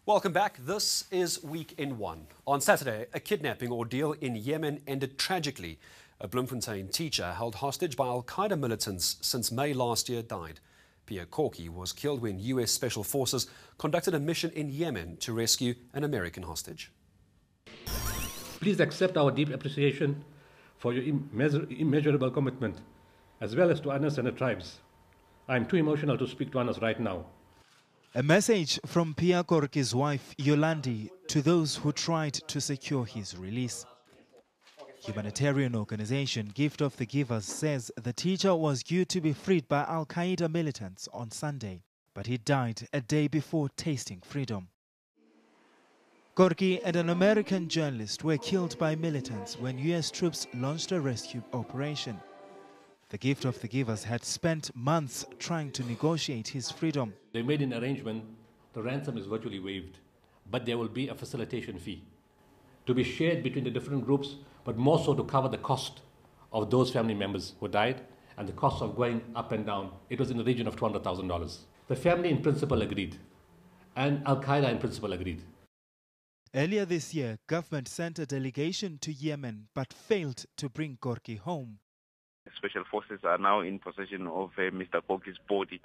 Welcome back. This is Week in One. On Saturday, a kidnapping ordeal in Yemen ended tragically. A Bloemfontein teacher held hostage by Al-Qaeda militants since May last year died. Pierre Corky was killed when US Special Forces conducted a mission in Yemen to rescue an American hostage. Please accept our deep appreciation for your immeasurable commitment, as well as to others and the tribes. I am too emotional to speak to others right now. A message from Pierre Corky's wife, Yolandi, to those who tried to secure his release. Humanitarian organization Gift of the Givers says the teacher was due to be freed by Al-Qaeda militants on Sunday, but he died a day before tasting freedom. Corky and an American journalist were killed by militants when US troops launched a rescue operation. The Gift of the Givers had spent months trying to negotiate his freedom. They made an arrangement. The ransom is virtually waived, but there will be a facilitation fee to be shared between the different groups, but more so to cover the cost of those family members who died and the cost of going up and down. It was in the region of $200,000. The family in principle agreed, and Al-Qaeda in principle agreed. Earlier this year, government sent a delegation to Yemen but failed to bring Corky home. Special forces are now in possession of Mr. Corky's body,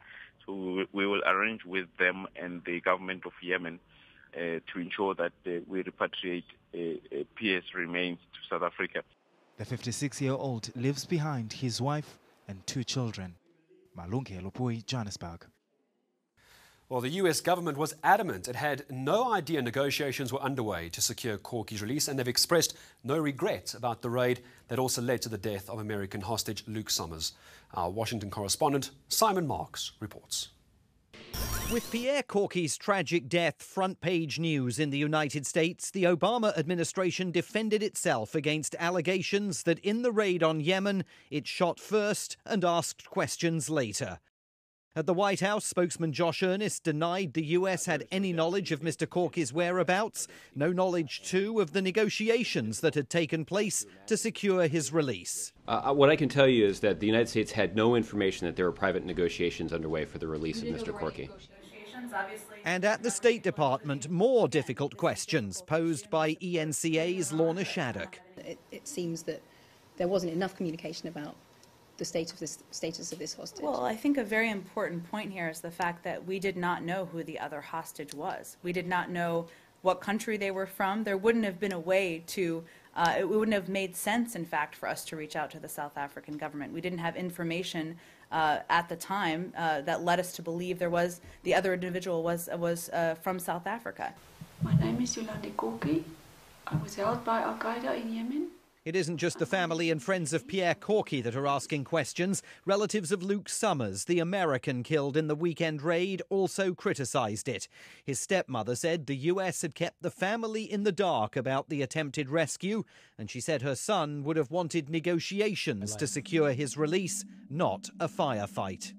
so we will arrange with them and the government of Yemen to ensure that we repatriate Pierre's remains to South Africa. The 56-year-old lives behind his wife and 2 children. Malunke Lopui, Joostenberg. Well, the US government was adamant it had no idea negotiations were underway to secure Corky's release, and they've expressed no regret about the raid that also led to the death of American hostage Luke Summers. Our Washington correspondent Simon Marks reports. With Pierre Corky's tragic death front page news in the United States, the Obama administration defended itself against allegations that in the raid on Yemen, it shot first and asked questions later. At the White House, spokesman Josh Earnest denied the US had any knowledge of Mr. Corky's whereabouts, no knowledge, too, of the negotiations that had taken place to secure his release. What I can tell you is that the United States had no information that there were private negotiations underway for the release of Mr. Corky. And at the State Department, more difficult questions posed by ENCA's Lorna Shattuck. It seems that there wasn't enough communication about the status of this hostage. Well, I think a very important point here is the fact that we did not know who the other hostage was. We did not know what country they were from. There wouldn't have been a way to, it wouldn't have made sense, in fact, for us to reach out to the South African government. We didn't have information at the time that led us to believe the other individual was from South Africa. My name is Yolandi Corky. I was held by Al-Qaeda in Yemen. It isn't just the family and friends of Pierre Corky that are asking questions. Relatives of Luke Summers, the American killed in the weekend raid, also criticised it. His stepmother said the US had kept the family in the dark about the attempted rescue, and she said her son would have wanted negotiations to secure his release, not a firefight.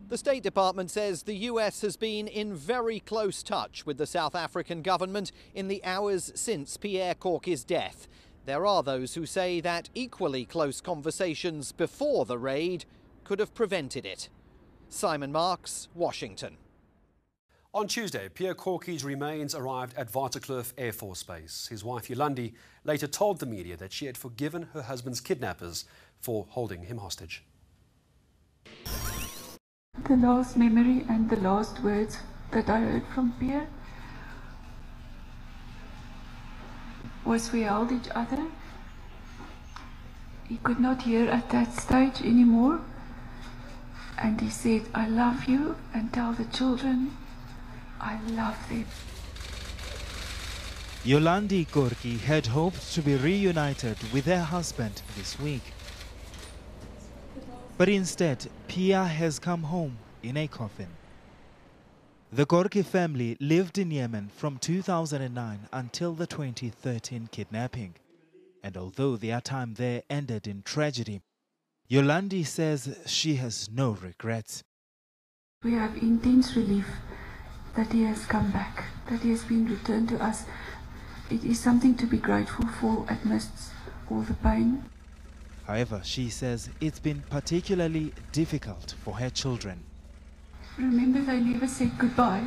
The State Department says the US has been in very close touch with the South African government in the hours since Pierre Corky's death. There are those who say that equally close conversations before the raid could have prevented it. Simon Marks, Washington. On Tuesday, Pierre Corky's remains arrived at Waterkloof Air Force Base. His wife Yolandi later told the media that she had forgiven her husband's kidnappers for holding him hostage. The last memory and the last words that I heard from Pierre was we held each other. He could not hear at that stage anymore, and he said, "I love you, and tell the children I love them." Yolandi Corky had hoped to be reunited with her husband this week. But instead, Pierre has come home in a coffin. The Corky family lived in Yemen from 2009 until the 2013 kidnapping. And although their time there ended in tragedy, Yolandi says she has no regrets. We have intense relief that he has come back, that he has been returned to us. It is something to be grateful for amidst all the pain. However, she says it's been particularly difficult for her children. Remember, they never said goodbye.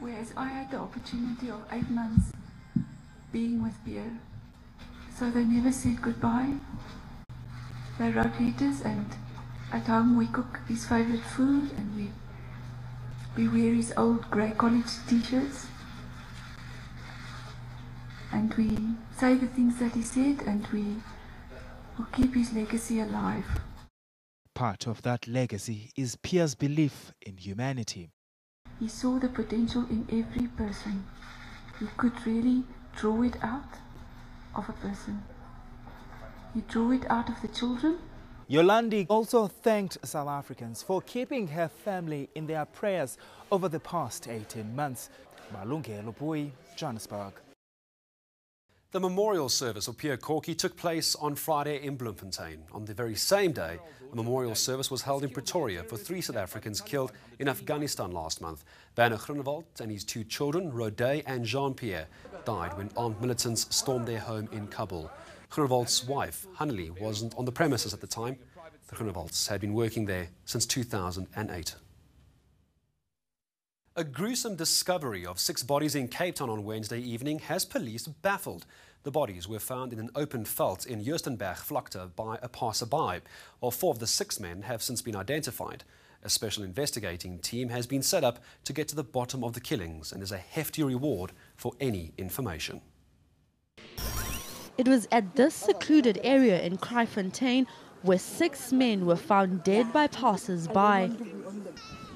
whereas I had the opportunity of 8 months being with Pierre. So they never said goodbye. They wrote letters, and at home we cook his favourite food, and we wear his old grey college t-shirts, and we say the things that he said, and we will keep his legacy alive. Part of that legacy is Pierre's belief in humanity. He saw the potential in every person. He could really draw it out of a person. He drew it out of the children. Yolandi also thanked South Africans for keeping her family in their prayers over the past 18 months. Malungelo Bui, Joostenberg. The memorial service of Pierre Corky took place on Friday in Bloemfontein. On the very same day, a memorial service was held in Pretoria for 3 South Africans killed in Afghanistan last month. Werner Groenewald and his 2 children, Rodé and Jean-Pierre, died when armed militants stormed their home in Kabul. Groenewald's wife, Hanley, wasn't on the premises at the time. The Groenewalds had been working there since 2008. A gruesome discovery of 6 bodies in Cape Town on Wednesday evening has police baffled. The bodies were found in an open veld in Joostenberg Vlakte by a passersby. 4 of the 6 men have since been identified. A special investigating team has been set up to get to the bottom of the killings, and there's a hefty reward for any information. It was at this secluded area in Kraaifontein where 6 men were found dead by passers-by.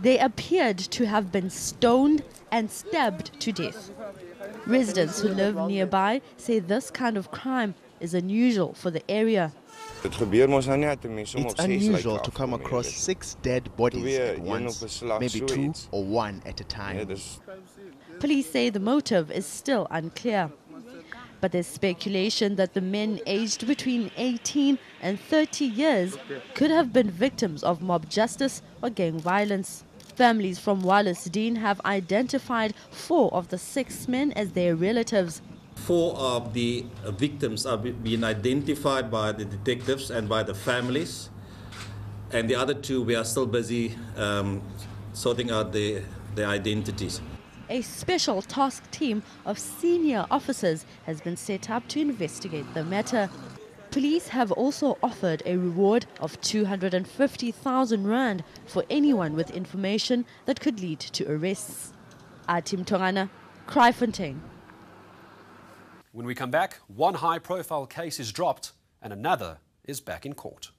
They appeared to have been stoned and stabbed to death. Residents who live nearby say this kind of crime is unusual for the area. It's unusual to come across 6 dead bodies at once, maybe 2 or 1 at a time. Police say the motive is still unclear. But there's speculation that the men aged between 18 and 30 years could have been victims of mob justice or gang violence. Families from Wallisdean have identified 4 of the 6 men as their relatives. 4 of the victims are being identified by the detectives and by the families, and the other 2 we are still busy sorting out their identities. A special task team of senior officers has been set up to investigate the matter. Police have also offered a reward of 250,000 rand for anyone with information that could lead to arrests. Atim Tongana, Kraaifontein. When we come back, one high-profile case is dropped and another is back in court.